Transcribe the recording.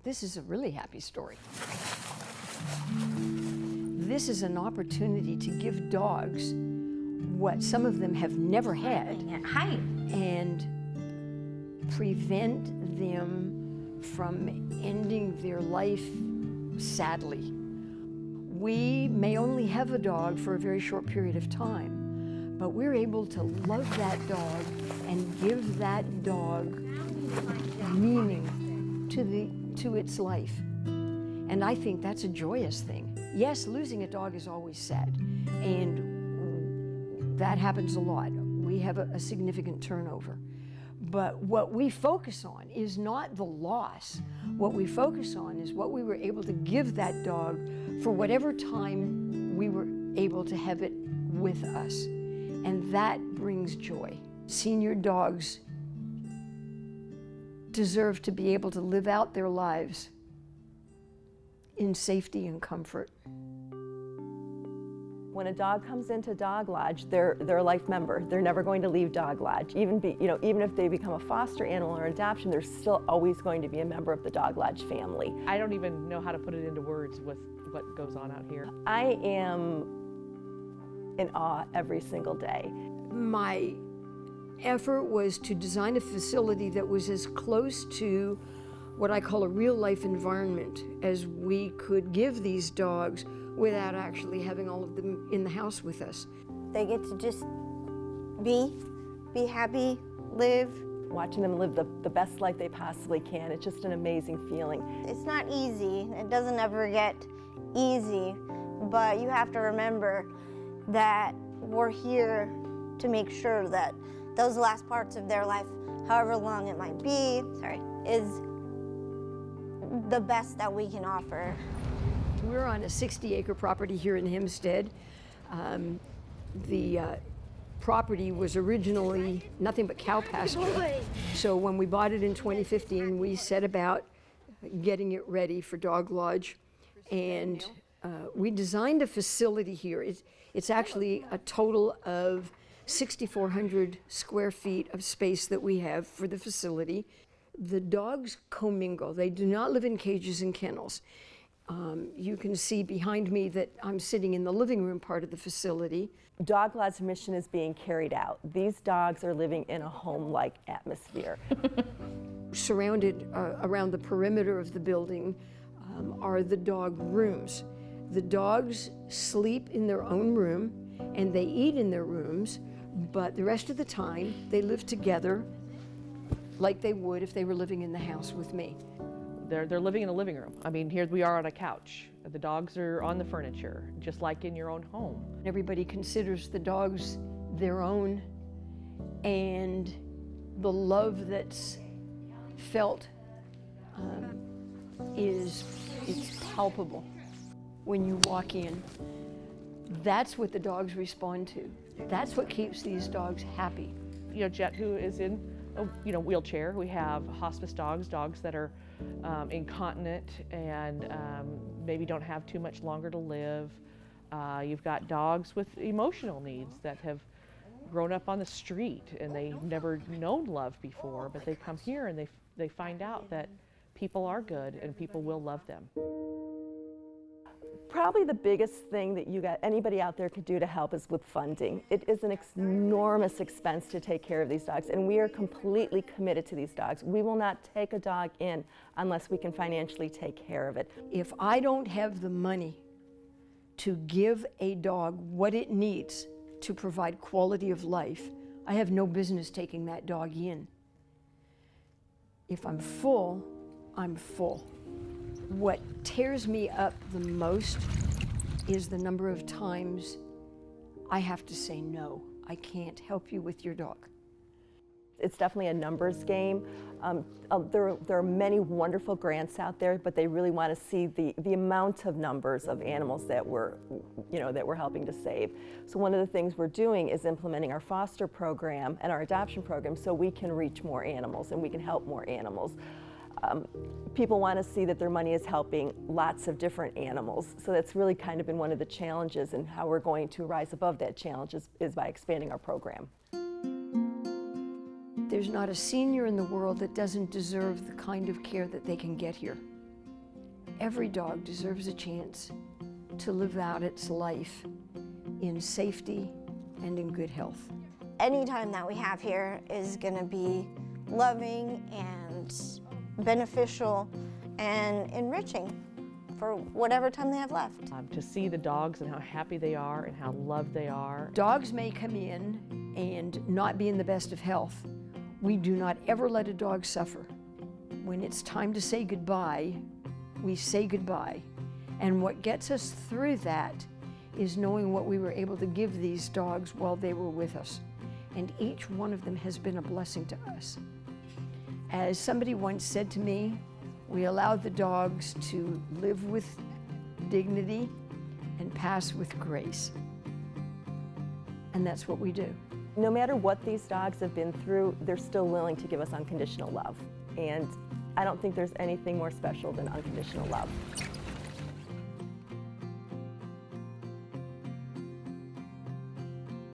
This is a really happy story. This is an opportunity to give dogs what some of them have never had and prevent them from ending their life sadly. We may only have a dog for a very short period of time, but we're able to love that dog and give that dog meaning to its life. And I think that's a joyous thing. Yes, losing a dog is always sad, and that happens a lot. We have a significant turnover. But what we focus on is not the loss. What we focus on is what we were able to give that dog for whatever time we were able to have it with us. And that brings joy. Senior dogs deserve to be able to live out their lives in safety and comfort. When a dog comes into Dog Lodge, they're a life member. They're never going to leave Dog Lodge. Even if they become a foster animal or adoption, they're still always going to be a member of the Dog Lodge family. I don't even know how to put it into words with what goes on out here. I am in awe every single day. My effort was to design a facility that was as close to what I call a real-life environment as we could give these dogs without actually having all of them in the house with us. They get to just be happy, live. Watching them live the best life they possibly can, it's just an amazing feeling. It's not easy. It doesn't ever get easy, but you have to remember that we're here to make sure that those last parts of their life, however long it might be, is the best that we can offer. We're on a 60-acre property here in Hempstead. The property was originally nothing but cow pasture. So when we bought it in 2015, we set about getting it ready for Dog Lodge. And we designed a facility here. It's actually a total of 6,400 square feet of space that we have for the facility. The dogs commingle. They do not live in cages and kennels. You can see behind me that I'm sitting in the living room part of the facility. Dog Lodge's mission is being carried out. These dogs are living in a home-like atmosphere. Surrounded around the perimeter of the building are the dog rooms. The dogs sleep in their own room and they eat in their rooms, but the rest of the time they live together like they would if they were living in the house with me. They're living in a living room. I mean, here we are on a couch. The dogs are on the furniture, just like in your own home. Everybody considers the dogs their own, and the love that's felt it's palpable when you walk in. That's what the dogs respond to. That's what keeps these dogs happy. You know, Jet, who is in a wheelchair. We have hospice dogs that are incontinent and maybe don't have too much longer to live. You've got dogs with emotional needs that have grown up on the street and they've never known love before, but they come here and they find out that people are good and people will love them. Probably the biggest thing that anybody out there could do to help is with funding. It is an enormous expense to take care of these dogs, and we are completely committed to these dogs. We will not take a dog in unless we can financially take care of it. If I don't have the money to give a dog what it needs to provide quality of life, I have no business taking that dog in. If I'm full, I'm full. What tears me up the most is the number of times I have to say no. I can't help you with your dog. It's definitely a numbers game. There are many wonderful grants out there, but they really want to see the amount of numbers of animals that we're helping to save. So one of the things we're doing is implementing our foster program and our adoption program so we can reach more animals and we can help more animals. People want to see that their money is helping lots of different animals. So that's really kind of been one of the challenges, and how we're going to rise above that challenge is by expanding our program. There's not a senior in the world that doesn't deserve the kind of care that they can get here. every dog deserves a chance to live out its life in safety and in good health. Any time that we have here is going to be loving and beneficial and enriching for whatever time they have left. To see the dogs and how happy they are and how loved they are. Dogs may come in and not be in the best of health. We do not ever let a dog suffer. When it's time to say goodbye, we say goodbye. And what gets us through that is knowing what we were able to give these dogs while they were with us. And each one of them has been a blessing to us. As somebody once said to me, we allowed the dogs to live with dignity and pass with grace. And that's what we do. No matter what these dogs have been through, they're still willing to give us unconditional love. And I don't think there's anything more special than unconditional love.